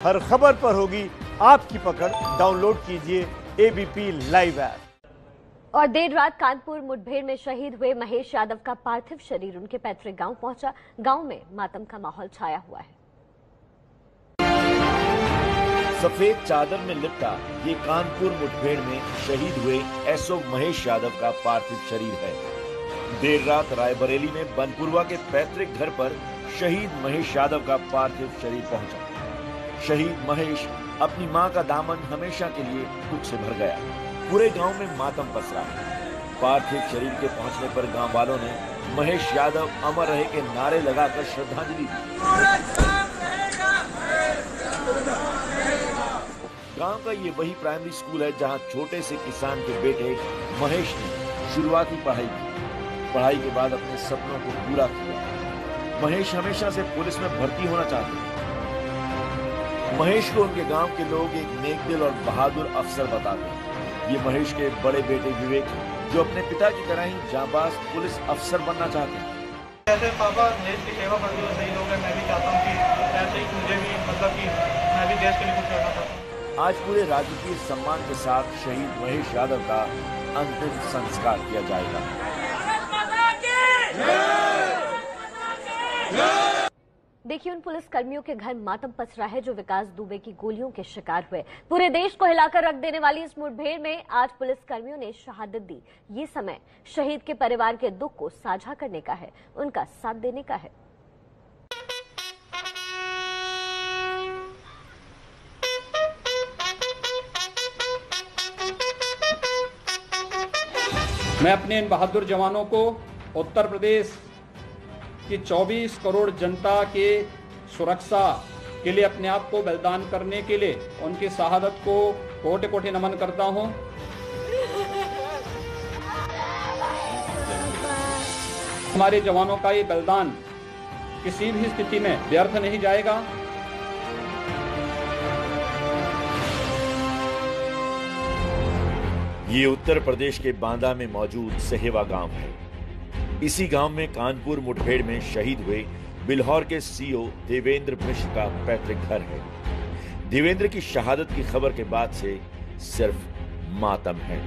हर खबर पर होगी आपकी पकड़। डाउनलोड कीजिए एबीपी लाइव ऐप। और देर रात कानपुर मुठभेड़ में शहीद हुए महेश यादव का पार्थिव शरीर उनके पैतृक गांव पहुंचा। गांव में मातम का माहौल छाया हुआ है। सफेद चादर में लिपटा ये कानपुर मुठभेड़ में शहीद हुए एसओ महेश यादव का पार्थिव शरीर है। देर रात रायबरेली में बनपुरवा के पैतृक घर पर शहीद महेश यादव का पार्थिव शरीर पहुंचा। शहीद महेश अपनी मां का दामन हमेशा के लिए दुख से भर गया। पूरे गांव में मातम पसरा है। पार्थिव शरीर के पहुंचने पर गांव वालों ने महेश यादव अमर रहे के नारे लगाकर श्रद्धांजलि दी। गांव का ये वही प्राइमरी स्कूल है जहां छोटे से किसान के बेटे महेश ने शुरुआती पढ़ाई की। पढ़ाई के बाद अपने सपनों को पूरा किया। महेश हमेशा से पुलिस में भर्ती होना चाहते थे। महेश को उनके गांव के लोग एक नेकदिल और बहादुर अफसर बताते हैं। ये महेश के बड़े बेटे विवेक हैं, जो अपने पिता की तरह ही जांबाज पुलिस अफसर बनना चाहते हैं। जैसे पापा देश की सेवा करते हुए सही लोग हैं, मैं भी चाहता हूँ कि ऐसे ही मुझे भी कि मैं भी देश के लिए कुछ करना चाहता हूँ। आज पूरे राजकीय सम्मान के साथ शहीद महेश यादव का अंतिम संस्कार किया जाएगा। देखिए, उन पुलिस कर्मियों के घर मातम पसरा है जो विकास दुबे की गोलियों के शिकार हुए। पूरे देश को हिलाकर रख देने वाली इस मुठभेड़ में आज पुलिस कर्मियों ने शहादत दी। ये समय शहीद के परिवार के दुख को साझा करने का है, उनका साथ देने का है। मैं अपने इन बहादुर जवानों को उत्तर प्रदेश कि 24 करोड़ जनता के सुरक्षा के लिए अपने आप को बलिदान करने के लिए उनकी शहादत को कोटि कोटि नमन करता हूं। हमारे जवानों का ये बलिदान किसी भी स्थिति में व्यर्थ नहीं जाएगा। ये उत्तर प्रदेश के बांदा में मौजूद सहेवा गांव है। इसी गांव में कानपुर मुठभेड़ में शहीद हुए बिल्हौर के सीओ देवेंद्र मिश्र का पैतृक घर है। देवेंद्र की शहादत की खबर के बाद से सिर्फ मातम है।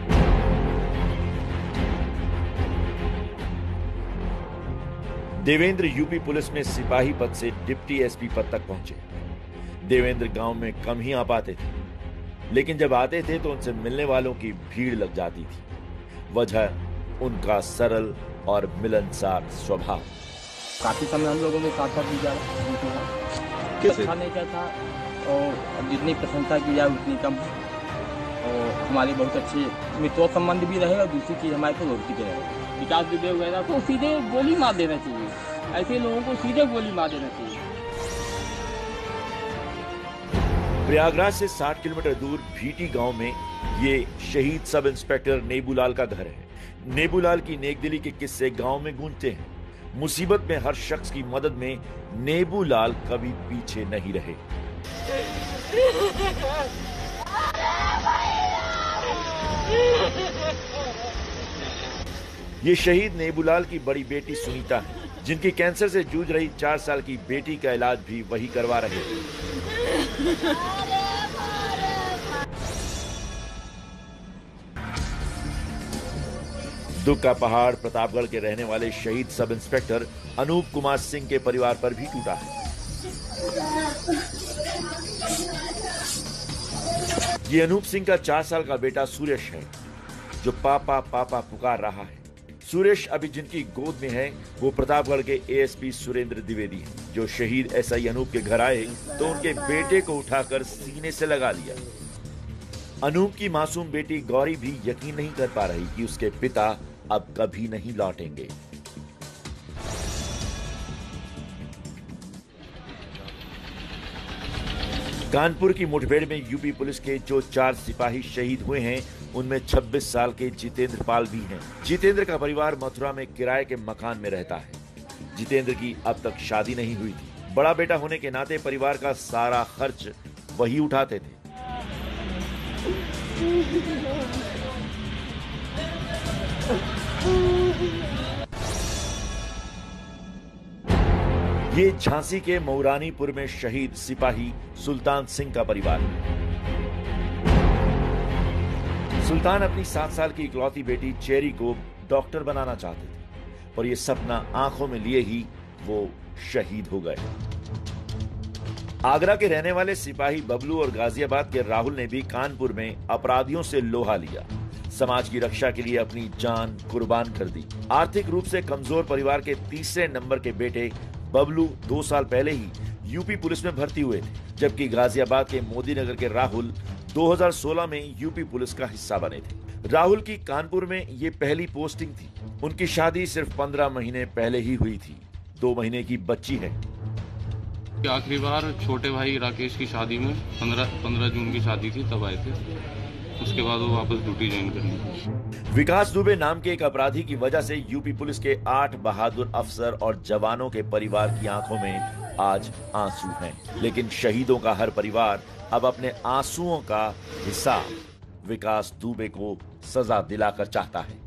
देवेंद्र यूपी पुलिस में सिपाही पद से डिप्टी एसपी पद तक पहुंचे। देवेंद्र गांव में कम ही आ पाते थे, लेकिन जब आते थे तो उनसे मिलने वालों की भीड़ लग जाती थी। वजह उनका सरल और मिलनसार स्वभाव। काफी समय हम लोगों ने साथ साथ गुजारा। अच्छा नहीं क्या था, और जितनी प्रशंसा की जाए उतनी कम। और हमारी बहुत अच्छी मित्र संबंध भी रहे, और दूसरी चीज हमारे को रोटी के रहे। विकास दुबे वगैरह को सीधे गोली मार देना चाहिए। ऐसे लोगों को सीधे गोली मार देना चाहिए। प्रयागराज से 60 किलोमीटर दूर भीटी गांव में ये शहीद सब इंस्पेक्टर नेबूलाल का घर है। नेबूलाल की नेकदिली के किस्से गांव में गूंजते हैं। मुसीबत में हर शख्स की मदद में नेबूलाल कभी पीछे नहीं रहे। ये शहीद नेबूलाल की बड़ी बेटी सुनीता है, जिनकी कैंसर से जूझ रही 4 साल की बेटी का इलाज भी वही करवा रहे हैं। दुख का पहाड़ प्रतापगढ़ के रहने वाले शहीद सब इंस्पेक्टर अनूप कुमार सिंह के परिवार पर भी टूटा है। ये अनूप सिंह का 4 साल का बेटा सुरेश है, जो पापा पापा पुकार रहा है। सुरेश अभी जिनकी गोद में है वो प्रतापगढ़ के एएसपी सुरेंद्र द्विवेदी हैं, जो शहीद एसआई अनूप के घर आए तो उनके बेटे को उठाकर सीने से लगा लिया। अनूप की मासूम बेटी गौरी भी यकीन नहीं कर पा रही कि उसके पिता अब कभी नहीं लौटेंगे। कानपुर की मुठभेड़ में यूपी पुलिस के जो 4 सिपाही शहीद हुए हैं, उनमें 26 साल के जितेंद्र पाल भी हैं। जितेंद्र का परिवार मथुरा में किराए के मकान में रहता है। जितेंद्र की अब तक शादी नहीं हुई थी। बड़ा बेटा होने के नाते परिवार का सारा खर्च वही उठाते थे। ये झांसी के मऊरानीपुर में शहीद सिपाही सुल्तान सिंह का परिवार है। सुल्तान अपनी 7 साल की इकलौती बेटी चेरी को डॉक्टर बनाना चाहते थे और ये सपना आंखों में लिए ही वो शहीद हो गए। आगरा के रहने वाले सिपाही बबलू और गाजियाबाद के राहुल ने भी कानपुर में अपराधियों से लोहा लिया। समाज की रक्षा के लिए अपनी जान कुर्बान कर दी। आर्थिक रूप से कमजोर परिवार के तीसरे नंबर के बेटे बबलू 2 साल पहले ही यूपी पुलिस में भर्ती हुए थे, जबकि गाजियाबाद के मोदी नगर के राहुल 2016 में यूपी पुलिस का हिस्सा बने थे। राहुल की कानपुर में ये पहली पोस्टिंग थी। उनकी शादी सिर्फ 15 महीने पहले ही हुई थी। 2 महीने की बच्ची है। आखिरी बार छोटे भाई राकेश की शादी में 15 जून की शादी थी, तब आए थे। उसके बाद वो वापस ड्यूटी ज्वाइन करनी। विकास दुबे नाम के एक अपराधी की वजह से यूपी पुलिस के 8 बहादुर अफसर और जवानों के परिवार की आंखों में आज आंसू हैं। लेकिन शहीदों का हर परिवार अब अपने आंसुओं का हिसाब विकास दुबे को सजा दिलाकर चाहता है।